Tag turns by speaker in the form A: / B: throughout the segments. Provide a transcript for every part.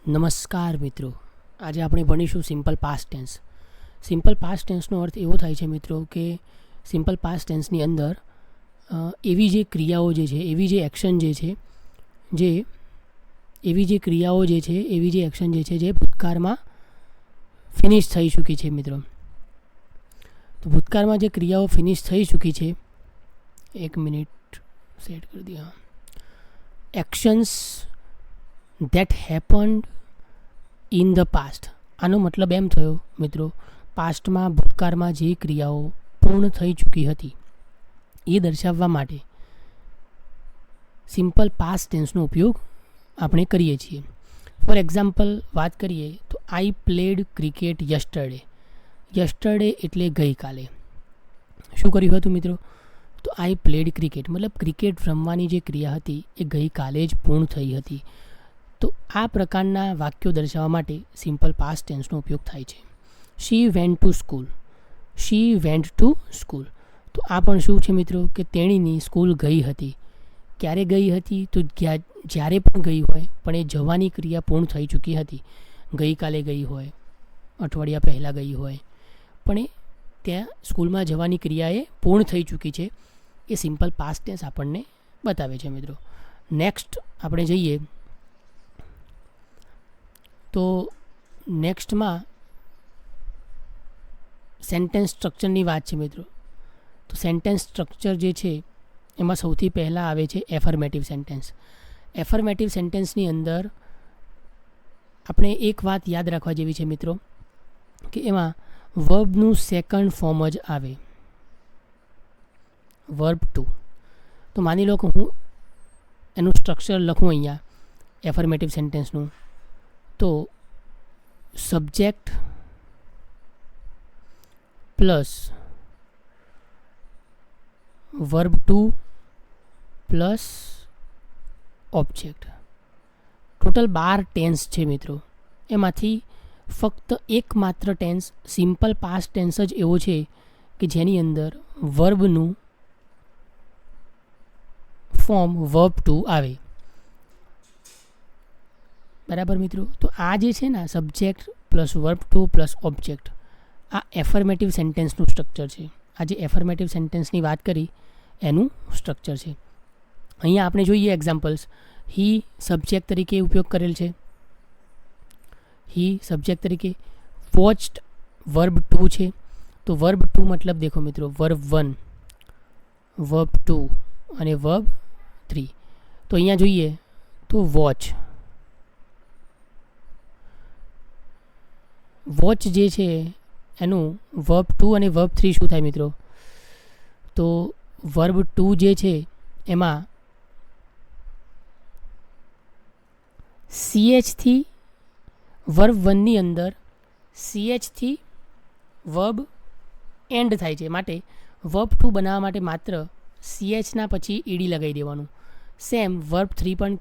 A: નમસ્કાર મિત્રો, આજે આપણે ભણીશું simple past tense. Simple past ટેન્સનો અર્થ એવો થાય છે મિત્રો કે સિમ્પલ પાસ્ટ ટેન્સની અંદર એવી જે ક્રિયાઓ જે છે, એવી જે એક્શન જે છે, જે ભૂતકાળમાં ફિનિશ થઈ ચૂકી છે મિત્રો. તો ભૂતકાળમાં જે ક્રિયાઓ ફિનિશ થઈ ચૂકી છે, એક મિનિટ સેટ કરી દઈએ. Actions that happened in the past. આનો મતલબ એમ થયો મિત્રો, પાસ્ટમાં ભૂતકાળમાં જે ક્રિયાઓ પૂર્ણ થઈ ચૂકી હતી એ દર્શાવવા માટે સિમ્પલ પાસ્ટ ટેન્સનો ઉપયોગ આપણે કરીએ છીએ. ફોર એક્ઝામ્પલ વાત કરીએ તો આઈ પ્લેડ ક્રિકેટ યસ્ટરડે. યસ્ટરડે એટલે ગઈકાલે. શું કર્યું હતું મિત્રો? તો આઈ પ્લેડ ક્રિકેટ મતલબ ક્રિકેટ રમવાની જે ક્રિયા હતી એ ગઈકાલે જ પૂર્ણ થઈ હતી. તો આ પ્રકારના વાક્યો દર્શાવવા માટે સિમ્પલ પાસ્ટ ટેન્સનો ઉપયોગ થાય છે. She went to school. She went to school. તો આ પણ શું છે મિત્રો કે તેણીની સ્કૂલ ગઈ હતી. ક્યારે ગઈ હતી? તો જ્યારે પણ ગઈ હોય, પણ એ જવાની ક્રિયા પૂર્ણ થઈ ચૂકી હતી. ગઈકાલે ગઈ હોય, અઠવાડિયા પહેલાં ગઈ હોય, પણ એ ત્યાં સ્કૂલમાં જવાની ક્રિયા એ પૂર્ણ થઈ ચૂકી છે. એ સિમ્પલ પાસ્ટ ટેન્સ આપણને બતાવે છે મિત્રો. નેક્સ્ટ આપણે જઈએ તો નેક્સ્ટમાં સેન્ટેન્સ સ્ટ્રક્ચરની વાત છે મિત્રો. તો સેન્ટેન્સ સ્ટ્રક્ચર જે છે એમાં સૌથી પહેલાં આવે છે એફર્મેટિવ સેન્ટેન્સ. એફર્મેટિવ સેન્ટેન્સની અંદર આપણે એક વાત યાદ રાખવા જેવી છે મિત્રો કે એમાં વર્બનું સેકન્ડ ફોર્મ જ આવે, વર્બ ટુ. તો માની લો કે હું એનું સ્ટ્રક્ચર લખું અહીંયા એફર્મેટિવ સેન્ટેન્સનું, તો subject plus verb two plus object. Total 12 tense છે મિત્રો. એમાંથી ફક્ત એકમાત્ર ટેન્સ સિમ્પલ પાસ્ટ ટેન્સ જ એવો છે કે જેની અંદર વર્બનું ફોર્મ વર્બ ટુ આવે. બરાબર મિત્રો. તો આ જે છે ને subject plus verb two plus object, આ એફર્મેટિવ સેન્ટેન્સનું સ્ટ્રક્ચર છે. આ જે એફર્મેટિવ સેન્ટેન્સની વાત કરી એનું સ્ટ્રક્ચર છે. અહીંયા આપણે જોઈએ એક્ઝામ્પલ્સ. હી સબ્જેક્ટ તરીકે ઉપયોગ કરેલ છે. હી સબ્જેક્ટ તરીકે. વોચ્ડ વર્બ ટુ છે. તો વર્બ ટુ મતલબ દેખો મિત્રો, વર્બ 1, વર્બ 2 અને વર્બ 3. તો અહીંયા જોઈએ તો વોચ. વોચ જે છે એનું વર્બ 2 અને વર્બ 3 શું થાય મિત્રો? તો વર્બ 2 જે છે એમાં CH થી વર્બ 1ની અંદર CH થી વર્બ એન્ડ થાય છે. માટે વર્બ 2 બનાવવા માટે માત્ર CHના પછી ED લગાવી દેવાનું. સેમ વર્બ 3 પણ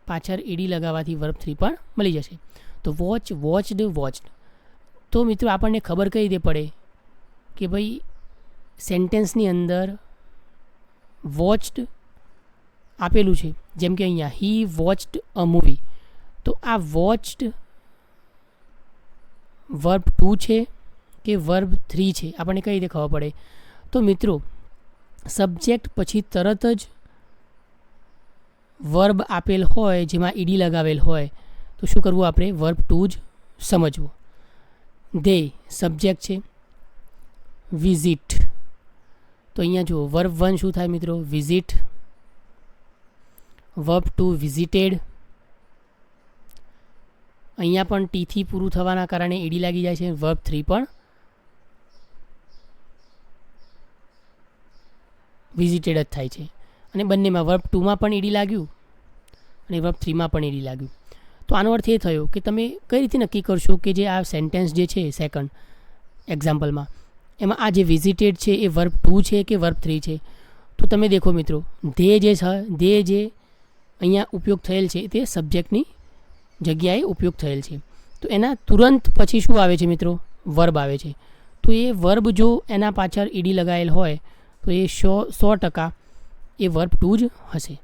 A: પાછળ ED લગાવવાથી વર્બ 3 પણ મળી જશે. તો વોચ, વોચ્ડ, વોચ્ડ. તો મિત્રો આપણને ખબર કઈ રીતે પડે કે ભાઈ સેન્ટેન્સની અંદર વોચ્ડ આપેલું છે. જેમ કે અહીંયા હી વોચ્ડ અ મૂવી. તો આ વોચ્ડ વર્બ 2 છે કે વર્બ 3 છે આપણને કઈ રીતે ખબર પડે? તો મિત્રો સબ્જેક્ટ પછી તરત જ વર્બ આપેલ હોય જેમાં ED લગાવેલ હોય તો શું કરવું આપણે? વર્બ 2 જ સમજવું. દે સબ્જેક્ટ છે. વિઝિટ. તો અહીંયા જુઓ વર્બ 1 શું થાય મિત્રો? વિઝિટ. Verb 2 visited. અહીંયા પણ ટીથી પૂરું થવાના કારણે ED લાગી જાય છે. વર્બ 3 પણ વિઝિટેડ જ થાય છે. અને બંનેમાં વર્બ 2માં પણ ED લાગ્યું અને વર્બ 3માં પણ ED લાગ્યું. તો આનો અર્થ એ થયો કે તમે કઈ રીતે નક્કી કરશો કે જે આ સેન્ટેન્સ જે છે સેકન્ડ એક્ઝામ્પલમાં એમાં આ જે વિઝિટેડ છે એ વર્બ 2 છે કે વર્બ 3 છે? તો તમે દેખો મિત્રો, જે અહીંયા ઉપયોગ થયેલ છે તે સબ્જેક્ટની જગ્યાએ ઉપયોગ થયેલ છે. તો એના તુરંત પછી શું આવે છે મિત્રો? વર્બ આવે છે. તો એ વર્બ જો એના પાછળ ED લગાવેલ હોય તો એ 100% એ વર્બ 2 જ હશે.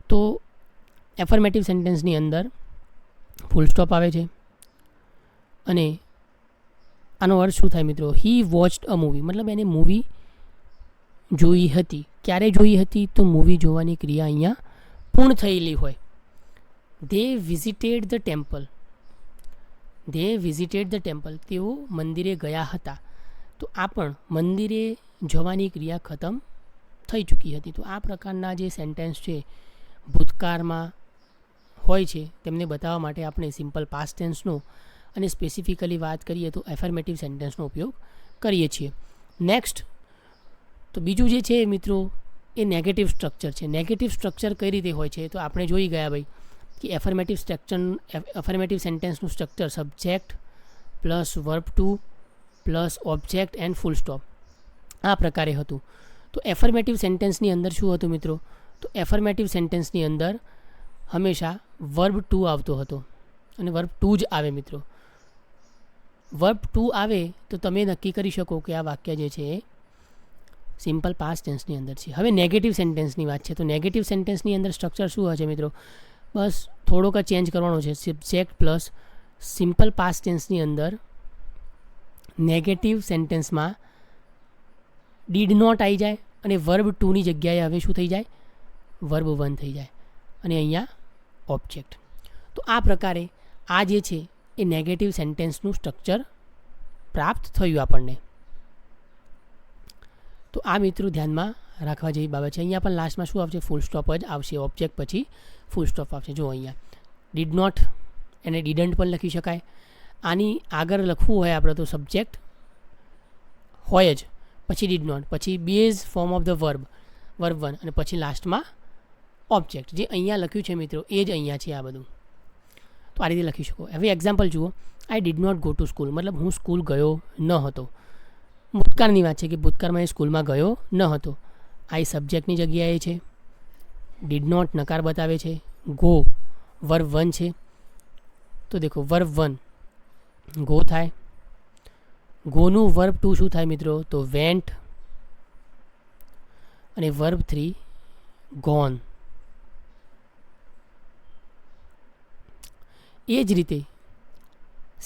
A: તો એફર્મેટિવ સેન્ટેન્સની અંદર ફૂલ સ્ટોપ આવે છે અને આનો અર્થ શું થાય મિત્રો? હી વોચ્ડ અ મૂવી, મતલબ એને મૂવી જોઈ હતી. ક્યારે જોઈ હતી? તો મૂવી જોવાની ક્રિયા અહીંયા પૂર્ણ થયેલી હોય. They visited the temple, they visited the temple, તેઓ મંદિરે ગયા હતા. તો આ પણ મંદિરે જવાની ક્રિયા ખતમ થઈ ચૂકી હતી. તો આ પ્રકારના જે સેન્ટેન્સ છે ભૂતકાળમાં હોય છે તેમને બતાવવા માટે આપણે સિમ્પલ પાસ્ટ ટેન્સનો અને સ્પેસિફિકલી વાત કરીએ તો એફર્મેટિવ સેન્ટેન્સનો ઉપયોગ કરીએ છીએ. નેક્સ્ટ તો બીજું જે છે મિત્રો એ નેગેટિવ સ્ટ્રક્ચર છે. નેગેટિવ સ્ટ્રક્ચર કઈ રીતે હોય છે? તો આપણે જોઈ ગયા ભાઈ કે એફર્મેટિવ સેન્ટેન્સનું structure subject plus verb two plus object and full stop આ પ્રકારે હતું. તો એફર્મેટિવ સેન્ટેન્સની અંદર શું હતું મિત્રો? તો એફર્મેટિવ સેન્ટેન્સની અંદર હંમેશા વર્બ ટુ આવતો હતો અને વર્બ ટુ જ આવે મિત્રો. વર્બ ટુ આવે તો તમે નક્કી કરી શકો કે આ વાક્ય જે છે એ સિમ્પલ પાસ્ટ ટેન્સની અંદર છે. હવે નેગેટિવ સેન્ટેન્સની વાત છે. તો નેગેટિવ સેન્ટેન્સની અંદર સ્ટ્રક્ચર શું હશે મિત્રો? બસ થોડોક જ ચેન્જ કરવાનો છે. સબ્જેક્ટ પ્લસ સિમ્પલ પાસ્ટ ટેન્સની અંદર નેગેટિવ સેન્ટેન્સમાં ડીડ નોટ આવી જાય અને વર્બ ટુની જગ્યાએ હવે શું થઈ જાય? વર્બ વન થઈ જાય અને અહીંયા ઓબ્જેક્ટ. તો આ પ્રકારે આ જે છે એ નેગેટિવ સેન્ટેન્સનું સ્ટ્રક્ચર પ્રાપ્ત થયું આપણને. તો આ મિત્રો ધ્યાનમાં રાખવા જેવી બાબત છે. અહીંયા પણ લાસ્ટમાં શું આવશે? ફૂલ સ્ટોપ જ આવશે. ઓબ્જેક્ટ પછી ફૂલ સ્ટોપ આવશે. જો અહીંયા ડીડ નોટ એને ડીડન્ટ પણ લખી શકાય. આની આગળ લખવું હોય આપણે તો સબ્જેક્ટ હોય જ, પછી ડીડ નોટ, પછી base form of the verb one અને પછી લાસ્ટમાં ઓબ્જેક્ટ. જે અહીંયા લખ્યું છે મિત્રો એ જ અહીંયા છે આ બધું. તો આ રીતે લખી શકો. હવે એક્ઝામ્પલ જુઓ. I did not go to school, મતલબ હું સ્કૂલ ગયો ન હતો. ભૂતકાળની વાત છે કે ભૂતકાળમાં એ સ્કૂલમાં ગયો ન હતો. આઈ સબ્જેક્ટની જગ્યાએ છે, ડીડ નોટ નકાર બતાવે છે, ગો વર્બ વન છે. તો દેખો વર્બ વન ગો થાય, ગોનું વર્બ ટુ શું થાય મિત્રો? તો વેન્ટ અને વર્બ થ્રી ગોન. એ જ રીતે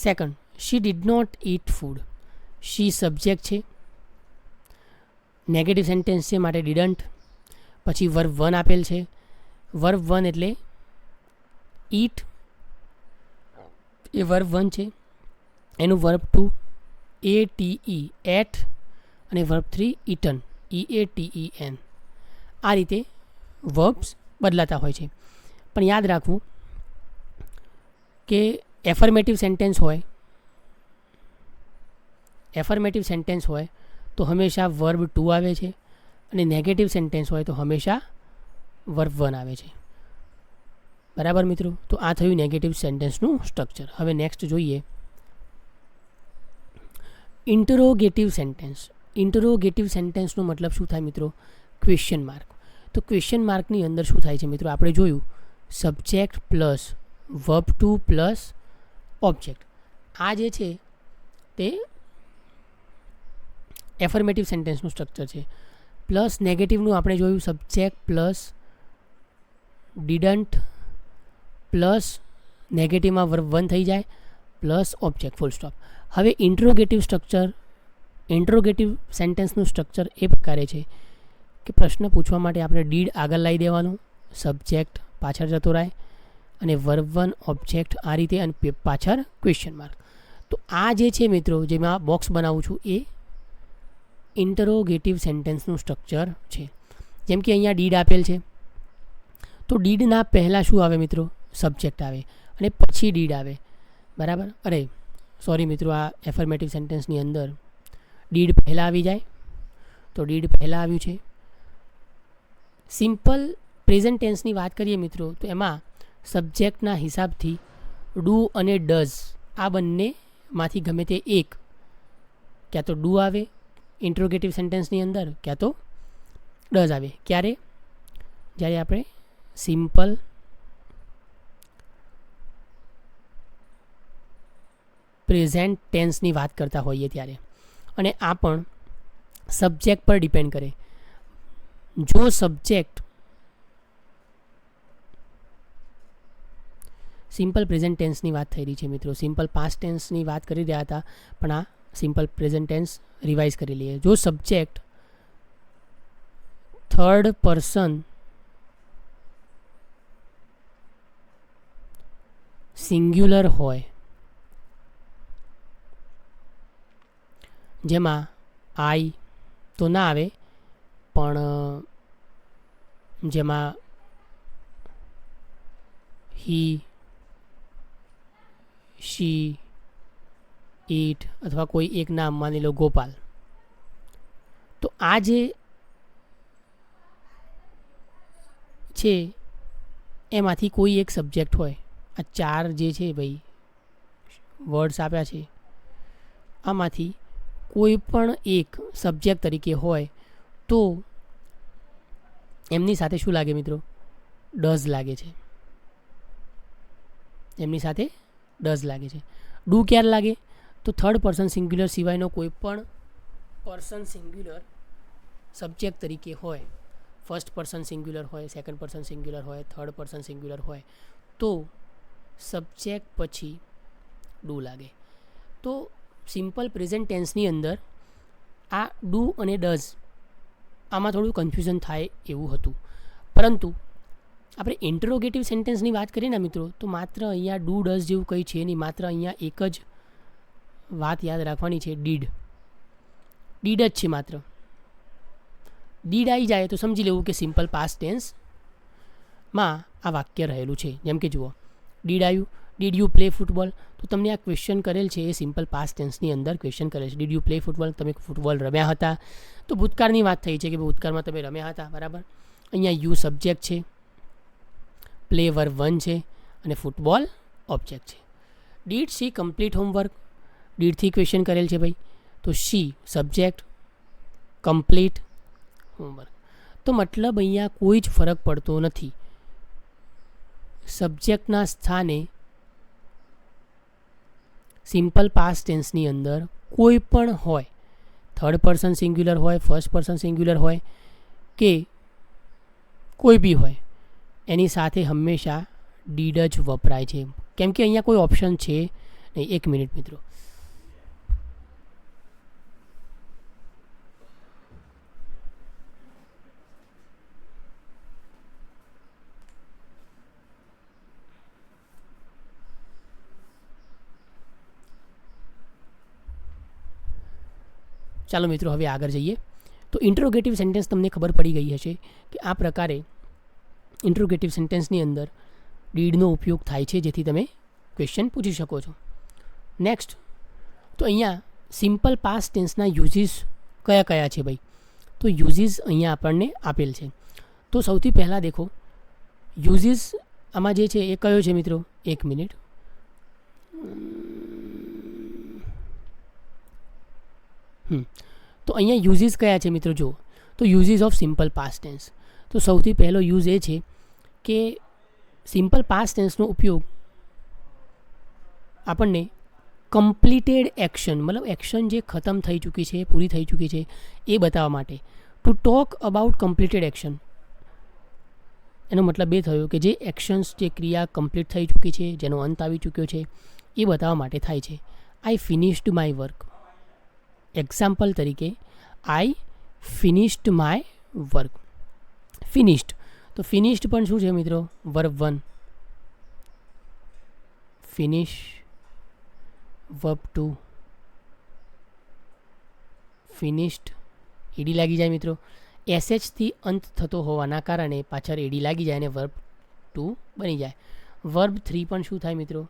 A: second she did not eat food. She subject છે, નેગેટિવ સેન્ટેન્સ છે માટે ડીડન્ટ, પછી વર્બ વન આપેલ છે. વર્બ વન એટલે ઈટ એ વર્બ વન છે, એનું વર્બ ટુ ATE એટ અને વર્બ થ્રી ઇટન EATEN. આ રીતે વર્બ્સ બદલાતા હોય છે. પણ યાદ રાખવું કે એફર્મેટિવ સેન્ટેન્સ હોય તો હંમેશા વર્બ ટુ આવે છે અને નેગેટિવ સેન્ટેન્સ હોય તો હંમેશા વર્બ વન આવે છે. બરાબર મિત્રો? તો આ થયું નેગેટિવ સેન્ટેન્સનું સ્ટ્રક્ચર. હવે નેક્સ્ટ જોઈએ ઇન્ટરોગેટિવ સેન્ટેન્સ. ઇન્ટરોગેટિવ સેન્ટેન્સનો મતલબ શું થાય મિત્રો? Question mark. તો ક્વેશ્ચન માર્કની અંદર શું થાય છે મિત્રો? આપણે જોયું subject plus verb two plus object. આ જે છે તે એફર્મેટિવ સેન્ટેન્સનું સ્ટ્રક્ચર છે. પ્લસ નેગેટિવનું આપણે જોયું સબ્જેક્ટ પ્લસ ડીડન્ટ પ્લસ નેગેટિવમાં વર્બ વન થઈ જાય પ્લસ ઓબ્જેક્ટ ફૂલ સ્ટોપ. હવે ઇન્ટ્રોગેટિવ સેન્ટેન્સનું સ્ટ્રક્ચર એ પ્રકારે છે કે પ્રશ્ન પૂછવા માટે આપણે ડીડ આગળ લાવી દેવાનું, સબ્જેક્ટ પાછળ જતો રહે અને વર્બ વન ઓબ્જેક્ટ આ રીતે અને પાછળ ક્વેશ્ચન માર્ક. તો આ જે છે મિત્રો જેમાં બોક્સ બનાવું છું એ ઇન્ટરોગેટિવ સેન્ટેન્સનું સ્ટ્રક્ચર છે. જેમ કે અહીંયા ડીડ આપેલ છે તો ડીડના પહેલાં શું આવે મિત્રો? સબ્જેક્ટ આવે અને પછી ડીડ આવે. બરાબર? અરે સોરી મિત્રો, આ એફર્મેટિવ સેન્ટેન્સની અંદર ડીડ પહેલાં આવી જાય તો ડીડ પહેલાં આવ્યું છે. સિમ્પલ પ્રેઝન્ટ ટેન્સની વાત કરીએ મિત્રો તો એમાં સબ્જેક્ટના હિસાબથી ડુ અને ડઝ આ બંનેમાંથી ગમે તે એક ક્યાં તો ડુ આવે ઇન્ટ્રોગેટિવ સેન્ટેન્સની અંદર ક્યાં તો ડઝ આવે. ક્યારે? જ્યારે આપણે સિમ્પલ પ્રેઝન્ટ ટેન્સની વાત કરતા હોઈએ ત્યારે. અને આ પણ સબ્જેક્ટ પર ડિપેન્ડ કરે. જો સબ્જેક્ટ સિમ્પલ પ્રેઝન્ટ ટેન્સની વાત થઈ રહી છે મિત્રો. સિમ્પલ પાસ્ટ ટેન્સની વાત કરી રહ્યા હતા, પણ આ સિમ્પલ પ્રેઝન્ટ ટેન્સ રિવાઇઝ કરી લઈએ. જો સબ્જેક્ટ થર્ડ પર્સન સિંગ્યુલર હોય, જેમાં આઈ તો ના આવે, પણ જેમાં હી, શી, ઈટ અથવા કોઈ એક નામ, માની લો ગોપાલ, તો આ જે છે એમાંથી કોઈ એક સબ્જેક્ટ હોય. આ ચાર જે છે ભાઈ વર્ડ્સ આપ્યા છે, આમાંથી કોઈ પણ એક સબ્જેક્ટ તરીકે હોય તો એમની સાથે શું લાગે મિત્રો? ડઝ લાગે છે. એમની સાથે ડઝ લાગે છે. ડુ ક્યારે લાગે? તો થર્ડ પર્સન સિંગ્યુલર સિવાયનો કોઈ પણ પર્સન સિંગ્યુલર સબ્જેક્ટ તરીકે હોય, ફર્સ્ટ પર્સન સિંગ્યુલર હોય, સેકન્ડ પર્સન સિંગ્યુલર હોય, થર્ડ પર્સન સિંગ્યુલર હોય, તો સબ્જેક્ટ પછી ડુ લાગે. તો સિમ્પલ પ્રેઝન્ટ ટેન્સની અંદર આ ડુ અને ડઝ આમાં થોડું કન્ફ્યુઝન થાય એવું હતું. પરંતુ આપણે ઇન્ટરોગેટિવ સેન્ટેન્સની વાત કરીએ ને મિત્રો, તો માત્ર અહીંયા ડુ ડઝ જેવું કંઈ છે નહીં. માત્ર અહીંયા એક જ વાત યાદ રાખવાની છે, ડીડ. ડીડ જ છે માત્ર. ડીડ આવી જાય તો સમજી લેવું કે સિમ્પલ પાસ્ટ ટેન્સમાં આ વાક્ય રહેલું છે. જેમ કે જુઓ, ડીડ આવ્યું, ડીડ યુ પ્લે ફૂટબોલ, તો તમને આ ક્વેશ્ચન કરેલ છે એ સિમ્પલ પાસ્ટ ટેન્સની અંદર ક્વેશ્ચન કરેલ છે. ડીડ યુ પ્લે ફૂટબોલ, તમે ફૂટબોલ રમ્યા હતા. તો ભૂતકાળની વાત થઈ છે કે ભૂતકાળમાં તમે રમ્યા હતા, બરાબર. અહીંયા યુ સબ્જેક્ટ છે, પ્લે વર્બ 1 છે અને ફૂટબોલ ઓબ્જેક્ટ છે. ડીડ શી કમ્પ્લીટ હોમવર્ક, ડીડથી ક્વેશ્ચન કરેલ છે ભાઈ, તો શી સબ્જેક્ટ, કમ્પ્લીટ હોમવર્ક. તો મતલબ અહીંયા કોઈ જ ફરક પડતો નથી. સબ્જેક્ટના સ્થાને સિમ્પલ પાસ્ટ ટેન્સની અંદર કોઈ પણ હોય, થર્ડ પર્સન સિંગ્યુલર હોય, ફર્સ્ટ પર્સન સિંગ્યુલર હોય કે કોઈ બી હોય, એની સાથે હંમેશા ડીડ જ વપરાય છે. કેમ કે અહીંયા કોઈ ઓપ્શન છે નહીં. એક મિનિટ મિત્રો. ચાલો મિત્રો હવે આગળ જઈએ. તો ઇન્ટ્રોગેટિવ સેન્ટેન્સ તમને ખબર પડી ગઈ હશે કે આ પ્રકારે ઇન્ટ્રોગેટિવ સેન્ટેન્સની અંદર ડીડનો ઉપયોગ થાય છે, જેથી તમે ક્વેશ્ચન પૂછી શકો છો. નેક્સ્ટ, તો અહીંયા સિમ્પલ પાસ્ટ ટેન્સના યુઝીસ કયા કયા છે ભાઈ? તો યુઝીસ અહીંયા આપણને આપેલ છે. તો સૌથી પહેલાં દેખો, યુઝીસ આમાં જે છે એ કયો છે મિત્રો? એક મિનિટ. તો અહીંયા યુઝીસ કયા છે મિત્રો? જુઓ, તો uses of simple past tense. તો સૌથી પહેલો યુઝ એ છે કે સિમ્પલ પાસ્ટ ટેન્સનો ઉપયોગ આપણને કમ્પ્લીટેડ એક્શન, મતલબ એક્શન જે ખતમ થઈ ચૂકી છે, પૂરી થઈ ચૂકી છે, એ બતાવવા માટે. To talk about completed action, એનો મતલબ એ થયો કે જે એક્શન્સ, જે ક્રિયા કમ્પ્લીટ થઈ ચૂકી છે, જેનો અંત આવી ચૂક્યો છે, એ બતાવવા માટે થાય છે. આઈ ફિનિશ્ડ માય વર્ક. એક્ઝામ્પલ તરીકે, આઈ ફિનિશ્ડ માય વર્ક. ફિનિશ્ડ, તો ફિનિશ્ડ પણ શું છે મિત્રો? વર્બ 1. Finish verb 2. ફિનિશ્ડ એડી લાગી જાય મિત્રો. એસએચથી અંત થતો હોવાના કારણે પાછળ એડી લાગી જાય અને વર્બ 2 બની જાય. વર્બ 3 પણ શું થાય મિત્રો?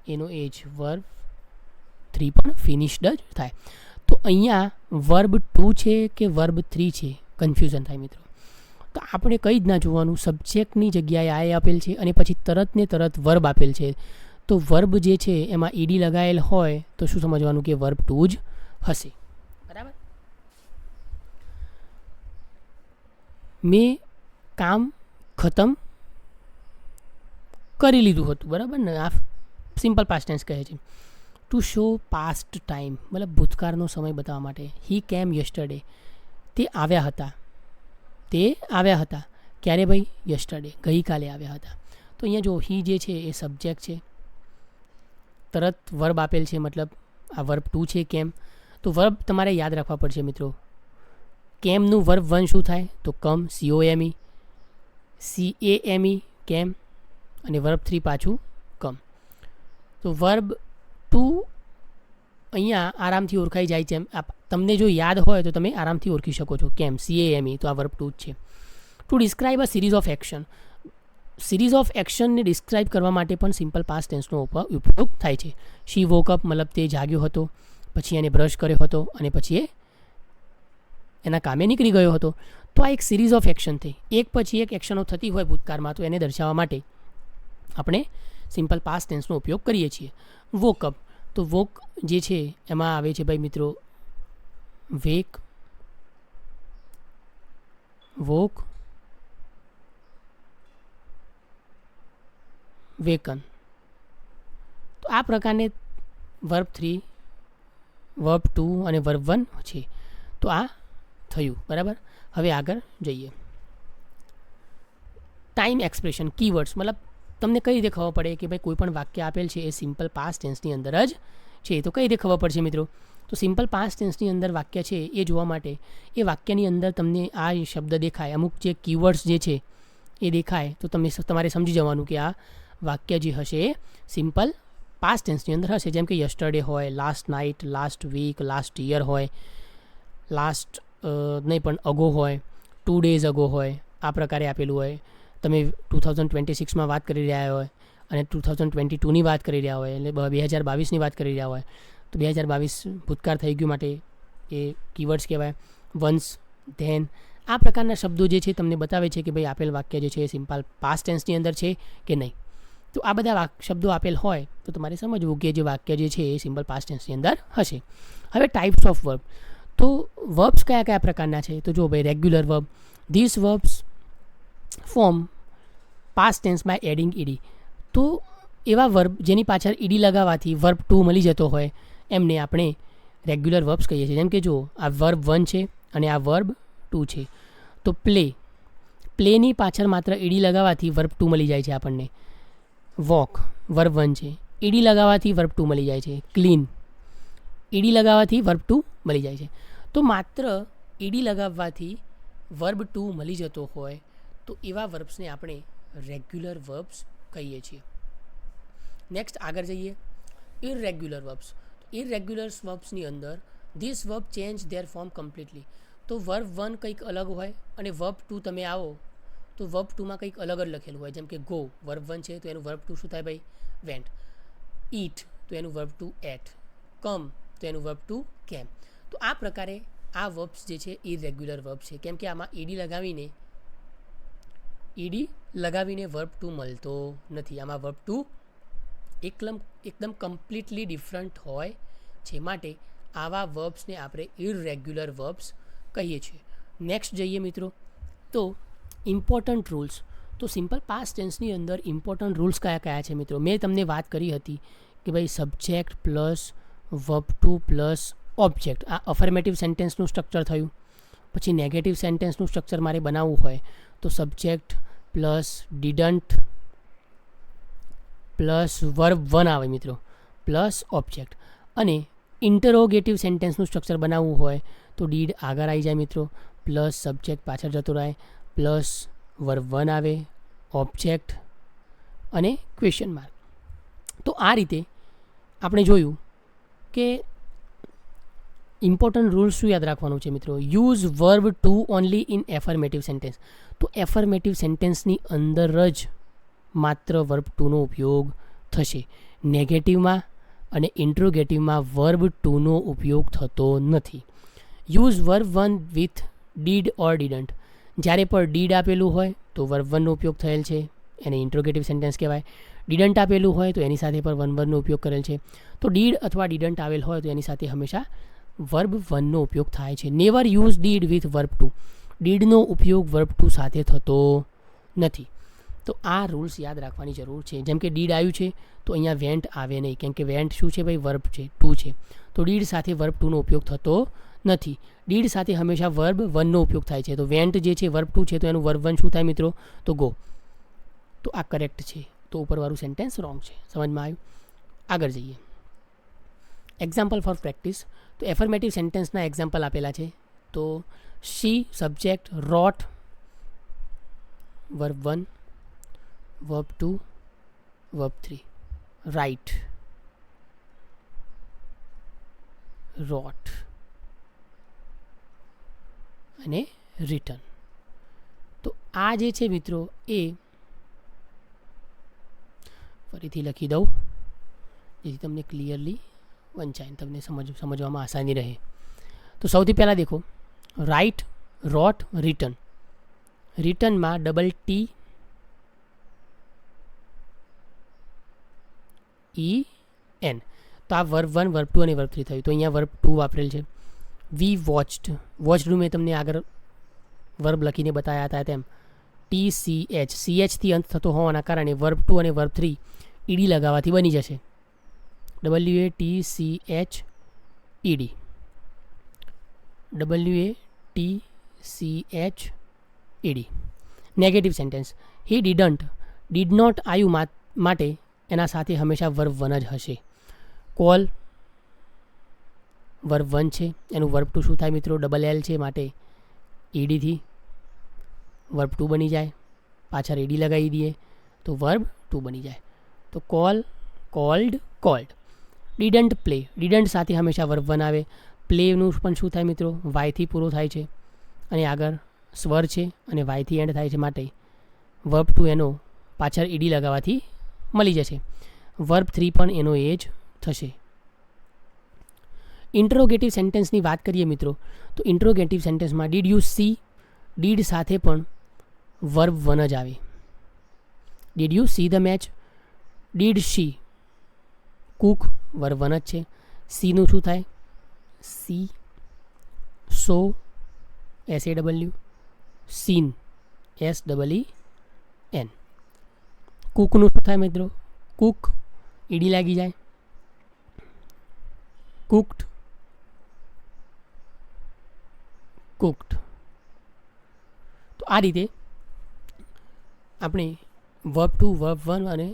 A: એનો એ જ વર્બ 3 પણ ફિનિશ્ડ જ થાય. તો અહીંયા વર્બ 2 છે કે વર્બ 3 છે, કન્ફ્યુઝન થાય મિત્રો. તો આપણે કંઈ જ ના જોવાનું, સબ્જેક્ટની જગ્યાએ આઈ આપેલ છે અને પછી તરત ને તરત વર્બ આપેલ છે. તો વર્બ જે છે એમાં ઈડી લગાવેલ હોય તો શું સમજવાનું કે વર્બ 2 જ હશે, બરાબર. મેં કામ ખતમ કરી લીધું હતું, બરાબર ને? આ સિમ્પલ પાસ્ટ ટેન્સ કહે છે. ટુ શો પાસ્ટ ટાઈમ, મતલબ ભૂતકાળનો સમય બતાવવા માટે. હી કેમ યસ્ટરડે, તે આવ્યા હતા. તે આવ્યા હતા ક્યારે ભાઈ? યસ્ટરડે, ગઈકાલે આવ્યા હતા. તો અહીંયા જો હી જે છે એ સબ્જેક્ટ છે, તરત વર્બ આપેલ છે, મતલબ આ વર્બ 2 છે કેમ. તો વર્બ તમારે યાદ રાખવા પડશે મિત્રો. કેમનું વર્બ 1 શું થાય તો કમ, COME, CAME કેમ, અને વર્બ 3 પાછું કમ. તો વર્બ 2 અહીંયા આરામથી ઓળખાઈ જાય છે. તમને જો યાદ હોય તો તમે આરામથી ઓળખી શકો છો કેમ, CAME, તો આ વર્બ 2 જ છે. To describe a series of action, series of એક્શનને ડિસ્ક્રાઇબ કરવા માટે પણ સિમ્પલ પાસ્ટ ટેન્સનો ઉપયોગ થાય છે. શી વોક અપ મતલબ તે જાગ્યો હતો, પછી એને બ્રશ કર્યો હતો અને પછી એ એના કામે નીકળી ગયો હતો. તો આ એક સિરીઝ ઓફ એક્શન થઈ, એક પછી એક એક્શનો થતી હોય ભૂતકાળમાં, તો એને દર્શાવવા માટે આપણે સિમ્પલ પાસ્ટ ટેન્સનો ઉપયોગ કરીએ છીએ. વોક અપ, તો વોક જે છે એમાં આવે છે ભાઈ મિત્રો વેક, વોક, વેકન. તો આ પ્રકારને વર્બ 3, વર્બ 2 અને વર્બ 1 છે. તો આ થયું બરાબર. હવે આગળ જઈએ. ટાઈમ એક્સપ્રેશન, કીવર્ડ્સ, મતલબ તમને કઈ રીતે ખબર પડે કે ભાઈ કોઈ પણ વાક્ય આપેલ છે એ સિમ્પલ પાસ્ટ ટેન્સની અંદર જ છે. તો કઈ રીતે ખબર પડશે મિત્રો? તો સિમ્પલ પાસ્ટ ટેન્સની અંદર વાક્ય છે એ જોવા માટે એ વાક્યની અંદર તમને આ શબ્દ દેખાય, અમુક જે કીવર્ડ્સ જે છે એ દેખાય, તો તમારે સમજી જવાનું કે આ વાક્ય જે હશે એ સિમ્પલ પાસ્ટ ટેન્સની અંદર હશે. જેમ કે યસ્ટરડે હોય, last night, last week, last year હોય, લાસ્ટ નહીં પણ અગો હોય, 2 days અગો હોય, આ પ્રકારે આપેલું હોય. તમે 2026માં વાત કરી રહ્યા હોય અને 2022ની વાત કરી રહ્યા હોય, એટલે 2022ની વાત કરી રહ્યા હોય, તો 2022 ભૂતકાળ થઈ ગયું માટે એ કીવર્ડ્સ કહેવાય. વન્સ, ધેન, આ પ્રકારના શબ્દો જે છે તમને બતાવે છે કે ભાઈ આપેલ વાક્ય જે છે એ સિમ્પલ પાસ્ટ ટેન્સની અંદર છે કે નહીં. તો આ બધા શબ્દો આપેલ હોય તો તમારે સમજવું કે જે વાક્ય જે છે એ સિમ્પલ પાસ્ટ ટેન્સની અંદર હશે. હવે ટાઈપ્સ ઓફ વર્બ, તો વર્બ્સ કયા કયા પ્રકારના છે? તો જો ભાઈ regular verb, this verbs form past tense by adding ED. તો એવા વર્બ જેની પાછળ ઈડી લગાવવાથી વર્બ 2 મળી જતો હોય એમને આપણે રેગ્યુલર વર્બ્સ કહીએ છીએ. જેમ કે જો આ વર્બ 1 છે અને આ વર્બ 2 છે. તો પ્લેની પાછળ માત્ર ઈડી લગાવવાથી વર્બ 2 મળી જાય છે આપણને. વોક વર્બ 1 છે, ઈડી લગાવવાથી વર્બ 2 મળી જાય છે. ક્લીન, ઈડી લગાવવાથી વર્બ 2 મળી જાય છે. તો માત્ર ઈડી લગાવવાથી વર્બ 2 મળી જતો હોય તો એવા વર્બ્સને આપણે રેગ્યુલર વર્બ્સ કહીએ છીએ. નેક્સ્ટ આગળ જઈએ. ઇરરેગ્યુલર વર્બ્સ. ઇરરેગ્યુલર વર્બ્સની અંદર this verb change there form completely. તો વર્બ 1 કંઈક અલગ હોય અને વર્બ 2 તમે આવો તો વર્બ 2માં કંઈક અલગ જ લખેલું હોય. જેમ કે ગો વર્બ 1 છે તો એનું વર્બ 2 શું થાય ભાઈ? વેન્ટ. ઈટ તો એનું વર્બ 2 એટ. કમ તો એનું વર્બ 2 કેમ. તો આ પ્રકારે આ વર્બ્સ જે છે ઇરરેગ્યુલર વર્બ છે, કેમ કે આમાં ઈડી લગાવીને વર્બ 2 મળતો નથી. આમાં વર્બ 2 એકદમ કમ્પ્લીટલી ડિફરન્ટ હોય છે, માટે આવા વર્બ્સને આપણે ઇરરેગ્યુલર વર્બ્સ કહીએ છીએ. નેક્સ્ટ જઈએ મિત્રો. તો ઇમ્પોર્ટન્ટ રૂલ્સ. તો સિમ્પલ પાસ્ટ ટેન્સની અંદર ઇમ્પોર્ટન્ટ રૂલ્સ કયા કયા છે મિત્રો? મેં તમને વાત કરી હતી કે ભાઈ subject plus verb 2 plus object, આ અફર્મેટિવ સેન્ટેન્સનું સ્ટ્રક્ચર થયું. પછી નેગેટિવ સેન્ટેન્સનું સ્ટ્રક્ચર મારે બનાવવું હોય તો subject plus didn't plus verb 1 આવે મિત્રો પ્લસ ઓબ્જેક્ટ. અને ઇન્ટરોગેટિવ સેન્ટેન્સનું સ્ટ્રક્ચર બનાવવું હોય તો ડીડ આગળ આવી જાય મિત્રો, પ્લસ સબ્જેક્ટ પાછળ જતો રહે, પ્લસ વર્બ 1 આવે, ઓબ્જેક્ટ અને ક્વેશ્ચન માર્ક. તો આ રીતે આપણે જોયું કે ઇમ્પોર્ટન્ટ રૂલ્સ શું યાદ રાખવાનું છે મિત્રો? Use verb 2 only in affirmative sentence. તો એફર્મેટિવ સેન્ટેન્સની અંદર જ માત્ર વર્બ 2નો ઉપયોગ થશે. નેગેટિવમાં અને ઇન્ટ્રોગેટિવમાં વર્બ 2નો ઉપયોગ થતો નથી. Use verb 1 with did or didn't. જ્યારે પણ ડીડ આપેલું હોય તો વર્બ 1નો ઉપયોગ થયેલ છે, એને ઇન્ટ્રોગેટિવ સેન્ટેન્સ કહેવાય. ડીડન્ટ આપેલું હોય તો એની સાથે પણ વર્બ 1નો ઉપયોગ કરેલ છે. તો ડીડ અથવા ડીડન્ટ આવેલ હોય તો એની સાથે હંમેશા વર્બ 1નો ઉપયોગ થાય છે. Never use did with verb 2. ડીડનો ઉપયોગ વર્બ 2 સાથે થતો નથી. તો આ રૂલ્સ યાદ રાખવાની જરૂર છે. જેમ કે ડીડ આવ્યું છે તો અહીંયા વેન્ટ આવે નહીં, કેમ કે વેન્ટ શું છે ભાઈ? વર્બ છે, 2 છે. તો ડીડ સાથે વર્બ 2નો ઉપયોગ થતો નથી. ડીડ સાથે હંમેશા વર્બ 1નો ઉપયોગ થાય છે. તો વેન્ટ જે છે વર્બ 2 છે તો એનું વર્બ 1 શું થાય મિત્રો? તો ગો. તો આ કરેક્ટ છે, તો ઉપરવાળું સેન્ટેન્સ રોંગ છે. સમજમાં આવ્યું? આગળ જઈએ. Example for practice. તો એફર્મેટિવ સેન્ટેન્સના એક્ઝામ્પલ આપેલા છે. તો શી સબ્જેક્ટ, રોટ વર્બ 1, વર્બ 2, વર્બ 3, રાઇટ, રોટ અને રિટર્ન. તો આ જે છે મિત્રો એ ફરીથી લખી દઉં જેથી તમને ક્લિયરલી વંચાય, તમને સમજવામાં આસાની રહે. તો સૌથી પહેલાં દેખો, રાઇટ, રોટ, રિટર્ન. રિટર્નમાં ડબલ ટી ઈ એન. તો આ વર્બ 1, વર્બ 2 અને વર્બ 3 થયું. તો અહીંયા વર્બ 2 વાપરેલ છે. વી વોચ્ડ. વોચ્ડ મેં તમને આગળ વર્બ લખીને બતાવ્યા હતા તેમ TCH, CHથી અંત થતો હોવાના કારણે વર્બ 2 અને વર્બ 3 ઈડી લગાવવાથી બની જશે. WATCHED, WATCHED. Negative sentence. He didn't, did not આવ્યું માટે એના સાથે હંમેશા વર્બ 1 જ હશે. કોલ વર્બ 1 છે, એનું વર્બ 2 શું થાય મિત્રો? ડબલ એલ છે, માટે ઈડીથી વર્બ 2 બની જાય. પાછળ એડી લગાવી દઈએ તો વર્બ 2 બની જાય. તો call, cold, cold. Didn't play. Didn't સાથે હંમેશા વર્બ 1 આવે. પ્લેનું પણ શું થાય મિત્રો? વાયથી પૂરો થાય છે અને આગળ સ્વર છે અને વાયથી એન્ડ થાય છે, માટે વર્બ 2 એનો પાછળ ઈડી લગાવવાથી મળી જશે. વર્બ 3 પણ એનો એ જ થશે. ઇન્ટ્રોગેટિવ સેન્ટેન્સની વાત કરીએ મિત્રો, તો ઇન્ટ્રોગેટિવ સેન્ટેન્સમાં ડીડ યુ સી, ડીડ સાથે પણ વર્બ 1 જ આવે. Did you see the match, did she. Cook verb 1 જ છે. સીનું શું થાય? See, saw, SAW, seen, SEEN. કુકનું શું થાય મિત્રો? કુક ઈડી લાગી જાય. Cooked, cooked. તો આ રીતે આપણે વર્બ 2, વર્બ 1 અને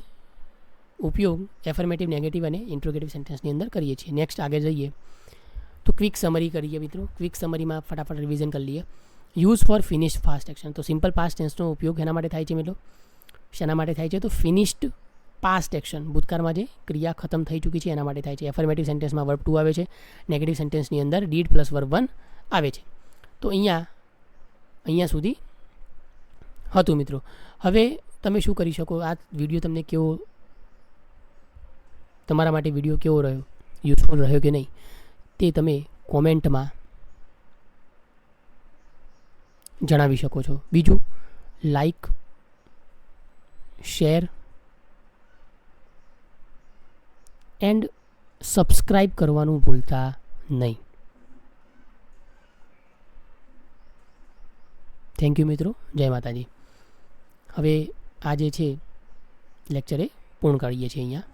A: ઉપયોગ એફર્મેટિવ, નેગેટિવ અને ઇન્ટ્રોગેટિવ સેન્ટેન્સની અંદર કરીએ છીએ. નેક્સ્ટ આગળ જઈએ તો ક્વિક સમરી કરીએ મિત્રો. ક્વિક સમરીમાં ફટાફટ રિવિઝન કરી લઈએ. Use for finished fast action. તો સિમ્પલ પાસ્ટ ટેન્સનો ઉપયોગ એના માટે થાય છે મિત્રો. શેના માટે થાય છે? તો ફિનિશ્ડ પાસ્ટ એક્શન, ભૂતકાળમાં જે ક્રિયા ખતમ થઈ ચૂકી છે એના માટે થાય છે. એફર્મેટિવ સેન્ટેન્સમાં વર્બ 2 આવે છે. નેગેટિવ સેન્ટેન્સની અંદર ડીડ પ્લસ વર્બ 1 આવે છે. તો અહીંયા સુધી હતું મિત્રો. હવે તમે શું કરી શકો? આ વિડીયો તમને કેવો, તમારા માટે વિડીયો કેવો રહ્યો, યુઝફુલ રહ્યો કે નહીં, તે તમે કોમેન્ટમાં જણાવી શકો છો. બીજું, લાઈક, શેર એન્ડ સબસ્ક્રાઈબ કરવાનું ભૂલતા નહીં. થેન્ક યુ મિત્રો. જય માતાજી. હવે આ જે છે લેક્ચરે પૂર્ણ કરીએ છીએ અહીંયા.